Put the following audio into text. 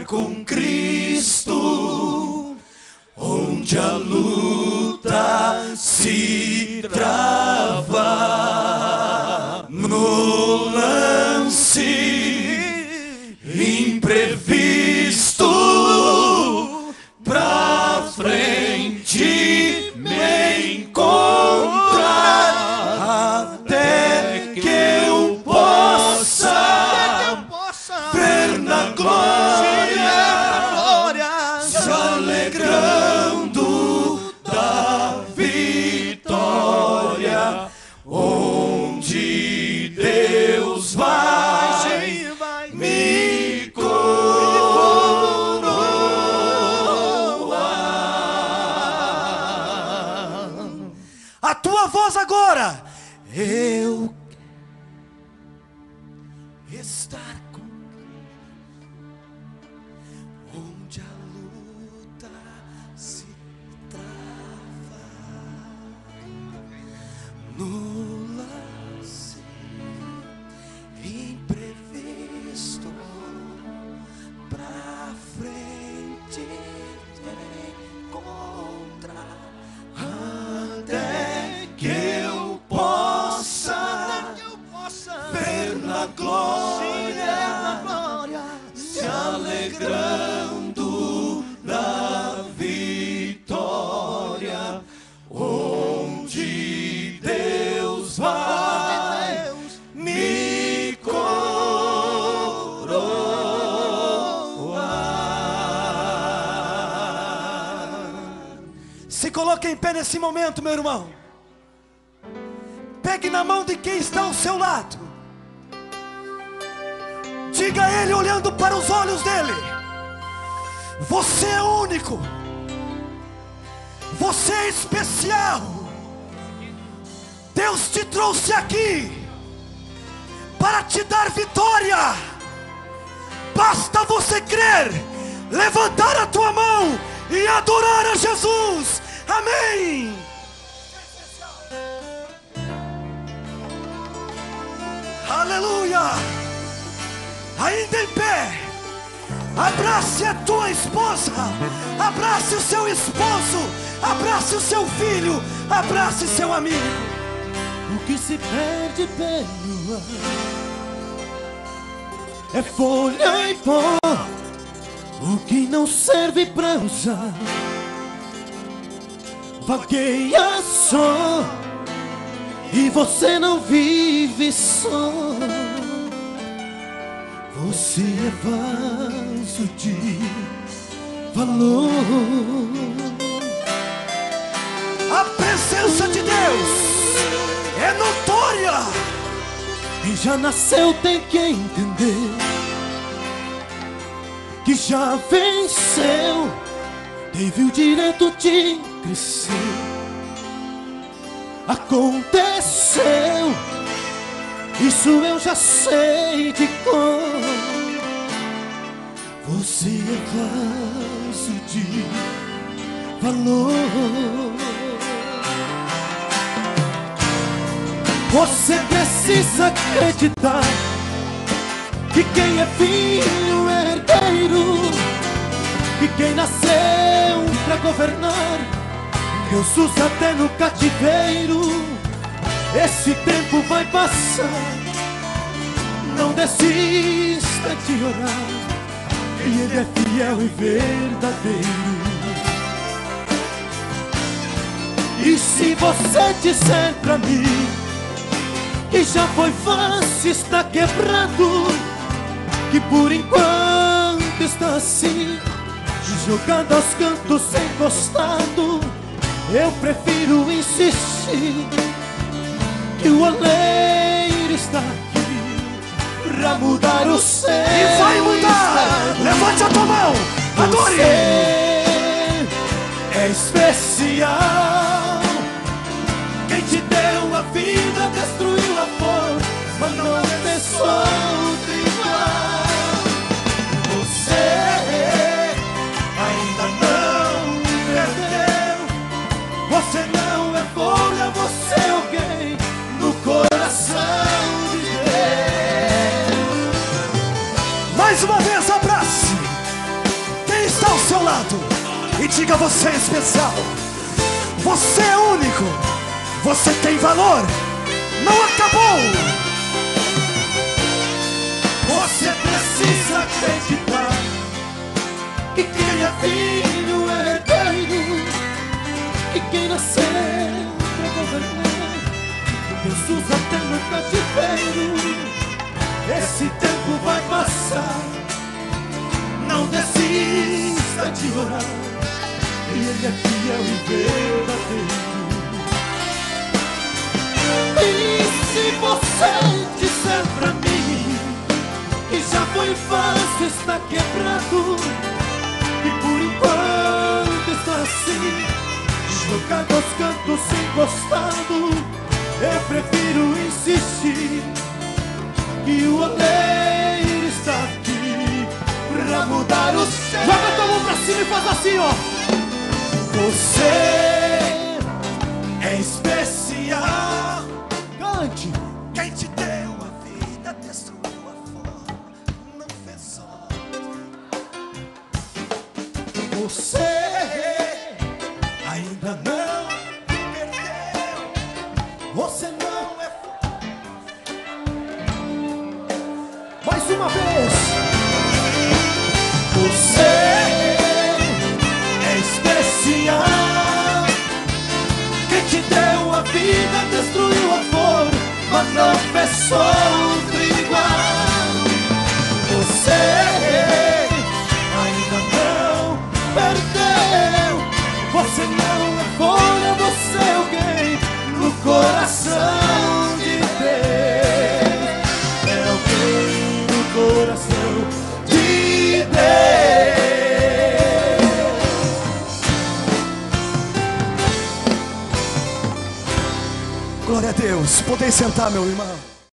com Cristo, onde a luta se trava, no lance imprevisto, pra frente me encontrar, até que eu possa ver na glória, se alegrando da vitória, onde Deus vai me coroar. A tua voz agora. Eu estar com onde a luta se trava, no lance imprevisto, pra frente te encontrar, Até que eu possa ver na glória, se alegrando da vitória, onde Deus vai me coroar. Se coloque em pé nesse momento, meu irmão. Pegue na mão de quem está ao seu lado. Diga a ele, olhando para os olhos dele: você é único, você é especial. Deus te trouxe aqui para te dar vitória. Basta você crer, levantar a tua mão e adorar a Jesus. Amém. Aleluia. Ainda em pé, abrace a tua esposa, abrace o seu esposo, abrace o seu filho, abrace seu amigo. O que se perde pelo ar é folha e pó, o que não serve pra usar vagueia só, e você não vive só. Você é vaso de valor. A presença de Deus é notória. Quem já nasceu tem que entender que já venceu, teve o direito de crescer. Aconteceu, isso eu já sei de cor. Você é vaso de valor. Você precisa acreditar que quem é filho é herdeiro, que quem nasceu pra governar Deus usa até no cativeiro. Esse tempo vai passar, não desista de orar, que Ele é fiel e verdadeiro. E se você disser pra mim que já foi fácil, está quebrado, que por enquanto está assim, jogado aos cantos, encostado, eu prefiro insistir que o oleiro está aqui pra mudar o seu. E vai mudar. Levante a tua mão, adore. Você é especial. Quem te deu a vida destruiu a força, mas não pensou outro igual. Você ainda não perdeu. Você não é folha, você é alguém no coração de Deus. Mais uma vez, abrace. diga: você é especial, você é único, você tem valor, não acabou. Você precisa acreditar que quem é filho é eterno, que quem nasceu pra governar, Jesus até no cativeiro. Esse tempo vai passar, não desista de orar, Ele é fiel e verdadeiro. E se você disser pra mim que já foi fácil, está quebrado, e por enquanto está assim, jogado aos cantos, encostado, eu prefiro insistir que o oleiro está aqui pra mudar o céu. Joga tua mão pra cima e faz assim, ó. Você é especial. Cante. Quem te deu a vida, destruiu a fome, não fez só. Você ainda não Perdeu, Você não é. mais uma vez. Você é especial. Quem te deu a vida destruiu a flor, mas não fez outro igual. Você ainda não perdeu. Você não é folha, você é alguém no coração de Deus. É alguém no coração de Deus. Glória a Deus. Podem sentar, meu irmão.